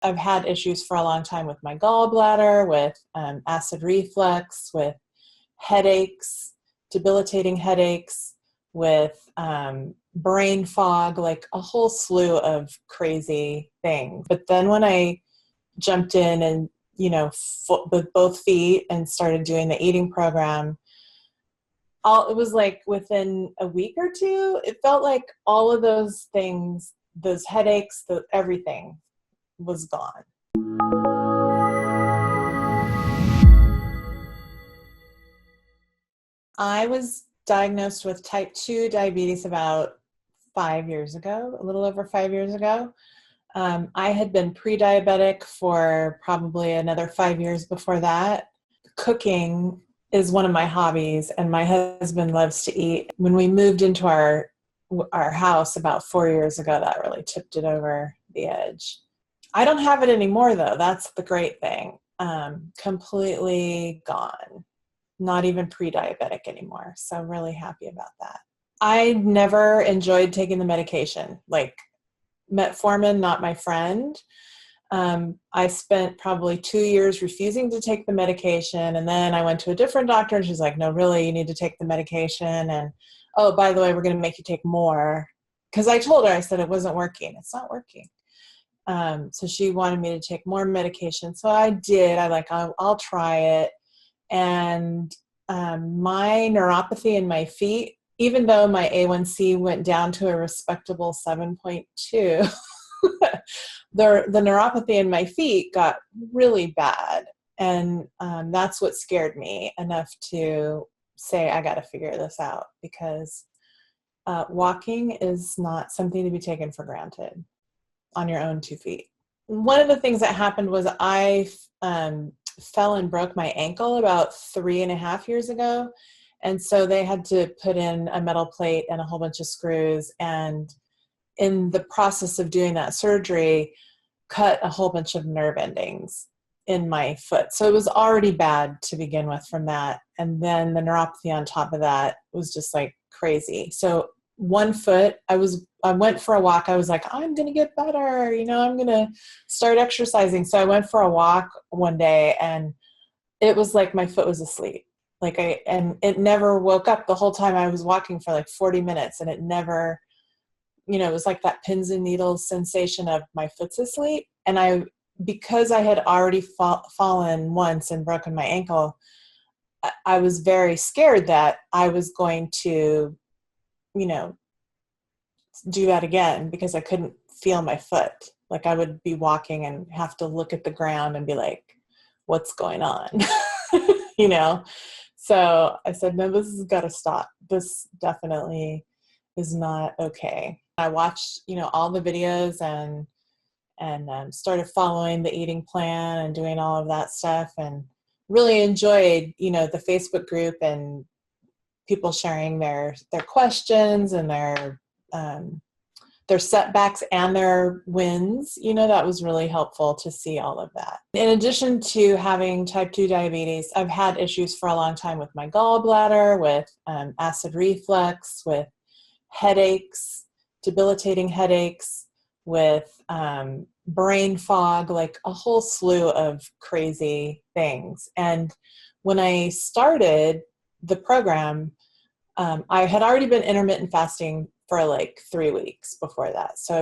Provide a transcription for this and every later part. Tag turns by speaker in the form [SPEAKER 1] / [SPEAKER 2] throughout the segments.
[SPEAKER 1] I've had issues for a long time with my gallbladder, with acid reflux, with headaches, debilitating headaches, with brain fog, like a whole slew of crazy things. But then when I jumped in and, with both feet and started doing the eating program, it was like within a week or two, it felt like all of those things, those headaches, everything was gone. I was diagnosed with type 2 diabetes about 5 years ago, a little over 5 years ago. I had been pre-diabetic for probably another 5 years before that. Cooking is one of my hobbies, and my husband loves to eat. When we moved into our house about 4 years ago, that really tipped it over the edge. I don't have it anymore, though. That's the great thing. Completely gone. Not even pre-diabetic anymore. So really happy about that. I never enjoyed taking the medication. Like metformin, not my friend. I spent probably 2 years refusing to take the medication. And then I went to a different doctor and she's like, no, really, you need to take the medication. And, oh, by the way, we're going to make you take more. Because I told her, I said, it wasn't working. It's not working. So she wanted me to take more medication. So I did. I'll try it. And my neuropathy in my feet, even though my A1C went down to a respectable 7.2, the neuropathy in my feet got really bad. And that's what scared me enough to say, I got to figure this out, because walking is not something to be taken for granted on your own 2 feet. One of the things that happened was I fell and broke my ankle about 3.5 years ago. And so they had to put in a metal plate and a whole bunch of screws. And in the process of doing that surgery, cut a whole bunch of nerve endings in my foot. So it was already bad to begin with from that. And then the neuropathy on top of that was just like crazy. So one foot, I went for a walk. I was like, I'm going to get better. I'm going to start exercising. So I went for a walk one day and it was like my foot was asleep. And it never woke up the whole time. I was walking for like 40 minutes and it never, it was like that pins and needles sensation of my foot's asleep. And because I had already fallen once and broken my ankle, I was very scared that I was going to, do that again, because I couldn't feel my foot. Like I would be walking and have to look at the ground and be like, what's going on? So I said, no, this has got to stop. This definitely is not okay. I watched, all the videos and started following the eating plan and doing all of that stuff, and really enjoyed, the Facebook group and people sharing their questions and their setbacks and their wins. That was really helpful to see all of that. In addition to having type 2 diabetes, I've had issues for a long time with my gallbladder, with acid reflux, with headaches, debilitating headaches, with brain fog, like a whole slew of crazy things. And when I started the program, I had already been intermittent fasting for like 3 weeks before that. So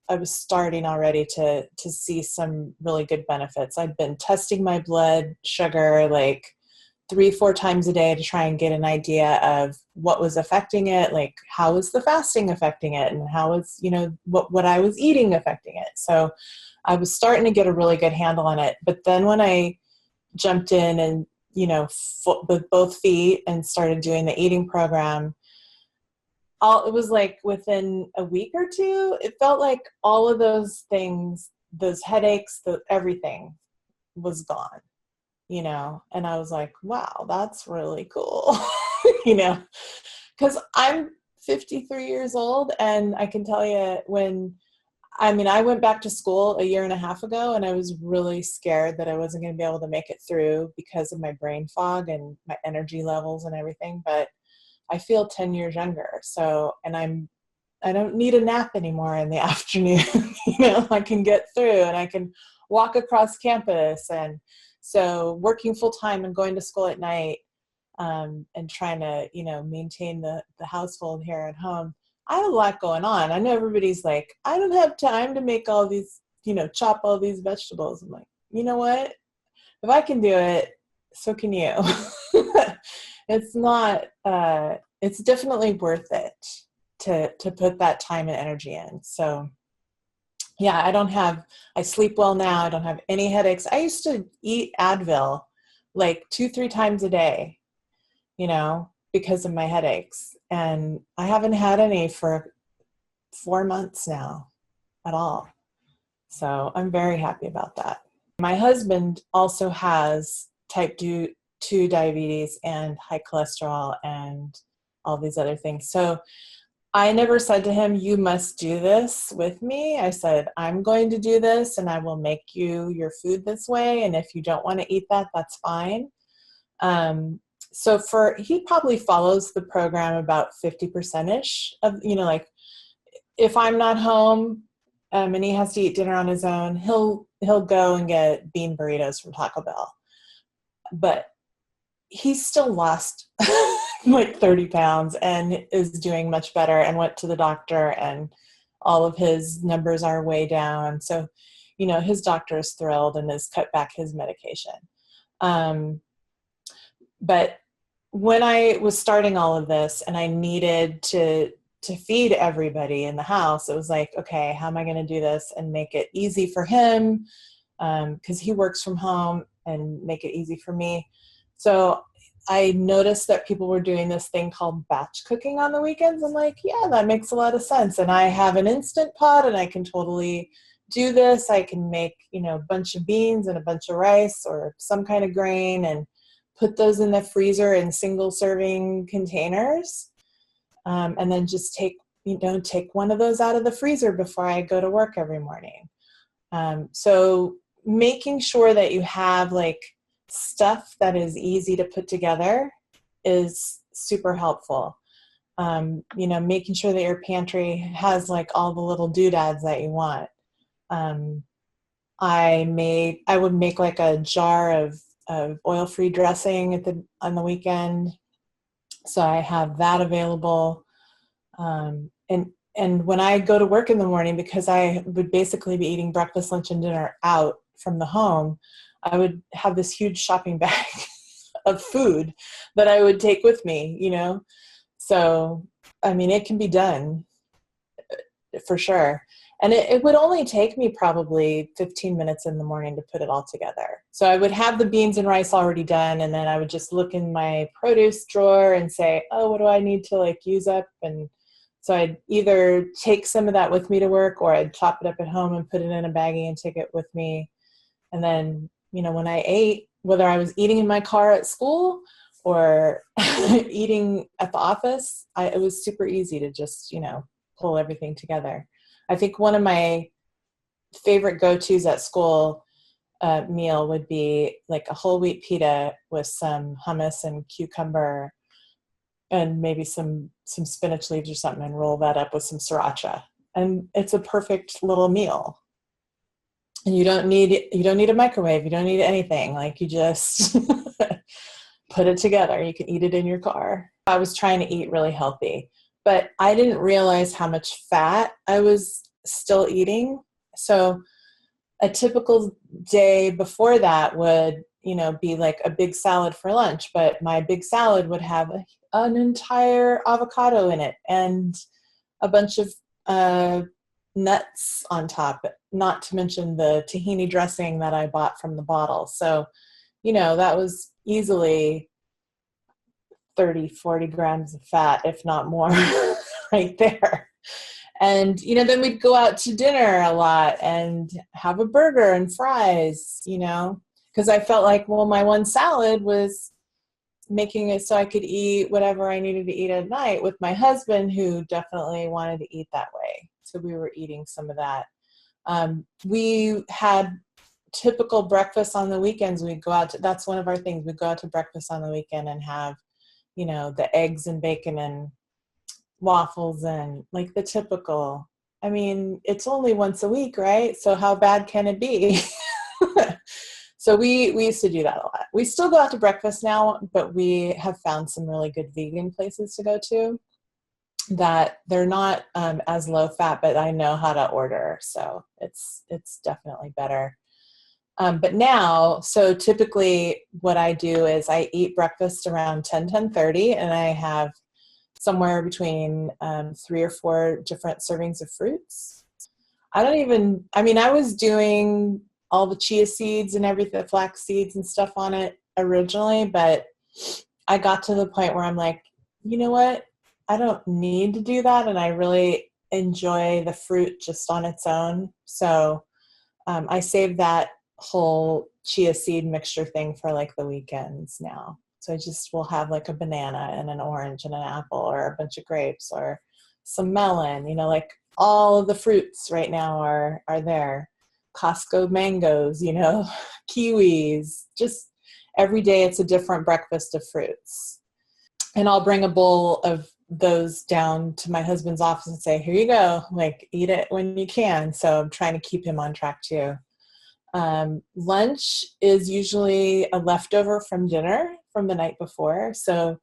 [SPEAKER 1] I was starting already to see some really good benefits. I'd been testing my blood sugar like 3-4 times a day to try and get an idea of what was affecting it, like how was the fasting affecting it, and how was, what I was eating affecting it. So I was starting to get a really good handle on it. But then when I jumped in and, with both feet and started doing the eating program, it was like within a week or two, it felt like all of those things, those headaches, everything was gone, and I was like, wow, that's really cool, because I'm 53 years old, and I can tell you I went back to school 1.5 years ago, and I was really scared that I wasn't going to be able to make it through because of my brain fog and my energy levels and everything. But I feel 10 years younger. So, and I don't need a nap anymore in the afternoon. I can get through and I can walk across campus. And so working full time and going to school at night, and trying to, maintain the household here at home. I have a lot going on. I know everybody's like, I don't have time to make all these, chop all these vegetables. I'm like, you know what? If I can do it, so can you. It's not, it's definitely worth it to put that time and energy in. So yeah, I sleep well now. I don't have any headaches. I used to eat Advil like 2-3 times a day, because of my headaches. And I haven't had any for 4 months now at all. So I'm very happy about that. My husband also has type 2 diabetes and high cholesterol and all these other things. So I never said to him, you must do this with me. I said, I'm going to do this and I will make you your food this way. And if you don't want to eat that, that's fine. So he probably follows the program about 50%ish of, like if I'm not home, and he has to eat dinner on his own, he'll go and get bean burritos from Taco Bell. But he's still lost like 30 pounds and is doing much better and went to the doctor and all of his numbers are way down. So, his doctor is thrilled and has cut back his medication. But when I was starting all of this and I needed to feed everybody in the house, it was like, okay, how am I going to do this and make it easy for him? Because he works from home, and make it easy for me. So I noticed that people were doing this thing called batch cooking on the weekends. I'm like, yeah, that makes a lot of sense. And I have an Instant Pot and I can totally do this. I can make, a bunch of beans and a bunch of rice or some kind of grain and put those in the freezer in single serving containers. And then just take one of those out of the freezer before I go to work every morning. So making sure that you have like stuff that is easy to put together is super helpful. Making sure that your pantry has like all the little doodads that you want. I would make like a jar of oil-free dressing on the weekend. So I have that available. And when I go to work in the morning, because I would basically be eating breakfast, lunch, and dinner out from the home, I would have this huge shopping bag of food that I would take with me, So, it can be done for sure. And it would only take me probably 15 minutes in the morning to put it all together. So I would have the beans and rice already done, and then I would just look in my produce drawer and say, oh, what do I need to use up? And so I'd either take some of that with me to work, or I'd chop it up at home and put it in a baggie and take it with me. And then, when I ate, whether I was eating in my car at school or eating at the office, it was super easy to just, pull everything together. I think one of my favorite go-tos at school meal would be like a whole wheat pita with some hummus and cucumber and maybe some spinach leaves or something, and roll that up with some sriracha. And it's a perfect little meal. And you don't need a microwave. You don't need anything. You just put it together. You can eat it in your car. I was trying to eat really healthy, but I didn't realize how much fat I was still eating. So a typical day before that would, be like a big salad for lunch, but my big salad would have an entire avocado in it and a bunch of nuts on top, not to mention the tahini dressing that I bought from the bottle. So, that was easily 30, 40 grams of fat, if not more, right there. And, then we'd go out to dinner a lot and have a burger and fries, because I felt like, well, my one salad was making it so I could eat whatever I needed to eat at night, with my husband, who definitely wanted to eat that way. So we were eating some of that. We had typical breakfast on the weekends. We'd go out that's one of our things. We'd go out to breakfast on the weekend and have, the eggs and bacon and waffles and like the typical. It's only once a week, right? So how bad can it be? So we used to do that a lot. We still go out to breakfast now, but we have found some really good vegan places to go to that they're not as low fat, but I know how to order. So it's definitely better. But now, so typically what I do is I eat breakfast around 10:30, and I have somewhere between 3 or 4 different servings of fruits. I was doing all the chia seeds and everything, flax seeds and stuff on it originally, but I got to the point where I'm like, you know what? I don't need to do that. And I really enjoy the fruit just on its own. So I save that whole chia seed mixture thing for like the weekends now. So I just will have like a banana and an orange and an apple or a bunch of grapes or some melon, like all of the fruits right now are there. Costco mangoes, kiwis, just every day it's a different breakfast of fruits. And I'll bring a bowl of those down to my husband's office and say, here you go, like eat it when you can. So I'm trying to keep him on track too. Lunch is usually a leftover from dinner from the night before. So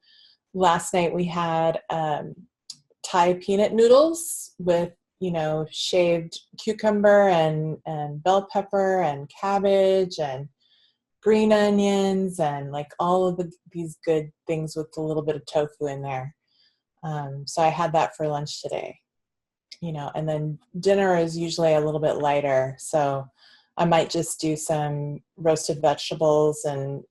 [SPEAKER 1] last night we had Thai peanut noodles with, shaved cucumber and bell pepper and cabbage and green onions and like all of these good things with a little bit of tofu in there. So I had that for lunch today, and then dinner is usually a little bit lighter. So I might just do some roasted vegetables and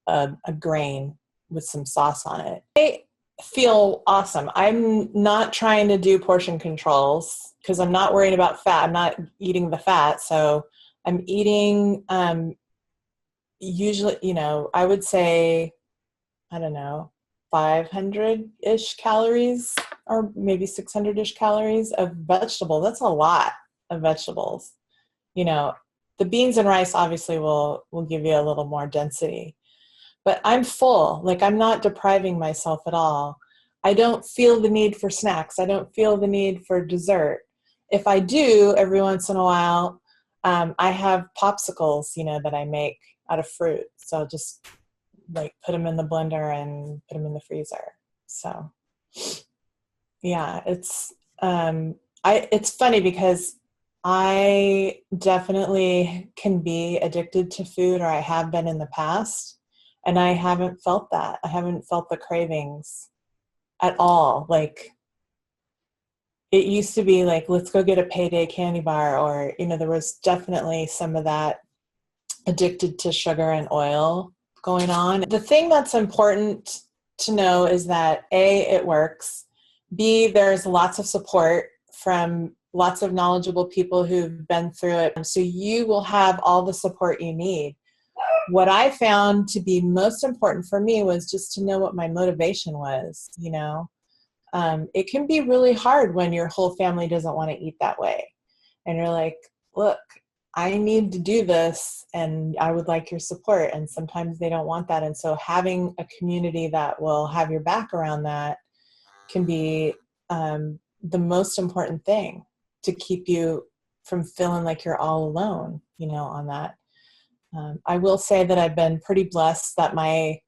[SPEAKER 1] a grain with some sauce on it. I feel awesome. I'm not trying to do portion controls because I'm not worried about fat. I'm not eating the fat. So I'm eating usually, I would say, I don't know, 500-ish calories or maybe 600-ish calories of vegetables. That's a lot of vegetables. The beans and rice obviously will give you a little more density, but I'm full. Like I'm not depriving myself at all. I don't feel the need for snacks. I don't feel the need for dessert. If I do every once in a while, I have popsicles, that I make out of fruit. So I'll just like put them in the blender and put them in the freezer. So yeah, it's funny because I definitely can be addicted to food, or I have been in the past, and I haven't felt that. I haven't felt the cravings at all. Like it used to be like, let's go get a payday candy bar, or, there was definitely some of that addicted to sugar and oil going on. The thing that's important to know is that A, it works. B, there's lots of support from lots of knowledgeable people who've been through it. So you will have all the support you need. What I found to be most important for me was just to know what my motivation was, It can be really hard when your whole family doesn't want to eat that way. And you're like, look, I need to do this and I would like your support. And sometimes they don't want that. And so having a community that will have your back around that can be the most important thing to keep you from feeling like you're all alone, on that. I will say that I've been pretty blessed that my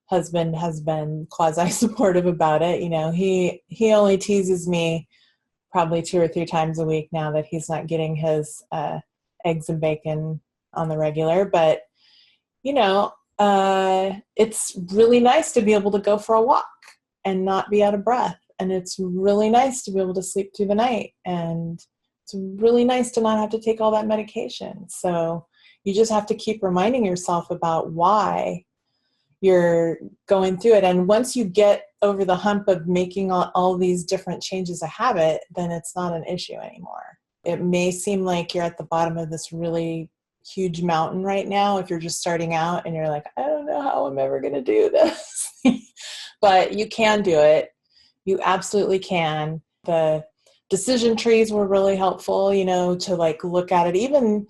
[SPEAKER 1] husband has been quasi-supportive about it. He only teases me probably 2 or 3 times a week now that he's not getting his eggs and bacon on the regular. But, it's really nice to be able to go for a walk and not be out of breath. And it's really nice to be able to sleep through the night. And it's really nice to not have to take all that medication. So you just have to keep reminding yourself about why you're going through it. And once you get over the hump of making all these different changes a habit, then it's not an issue anymore. It may seem like you're at the bottom of this really huge mountain right now if you're just starting out and you're like, I don't know how I'm ever going to do this. But you can do it. You absolutely can. The decision trees were really helpful, to like look at it. Even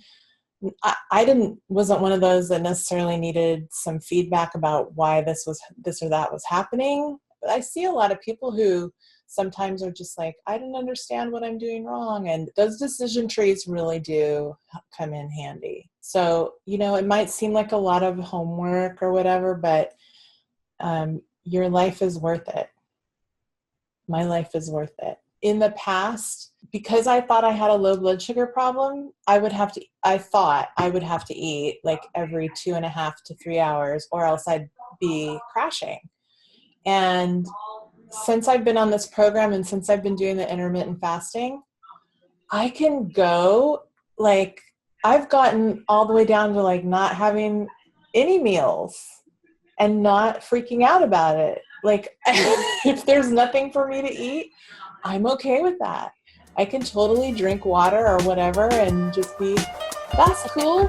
[SPEAKER 1] I wasn't one of those that necessarily needed some feedback about why this or that was happening. But I see a lot of people who sometimes are just like, I don't understand what I'm doing wrong. And those decision trees really do come in handy. So, it might seem like a lot of homework or whatever, but your life is worth it. My life is worth it. In the past, because I thought I had a low blood sugar problem, I thought I would have to eat like every 2.5 to 3 hours, or else I'd be crashing. And since I've been on this program and since I've been doing the intermittent fasting, I can go, like, I've gotten all the way down to like not having any meals and not freaking out about it. Like, if there's nothing for me to eat, I'm okay with that. I can totally drink water or whatever and just be, that's cool.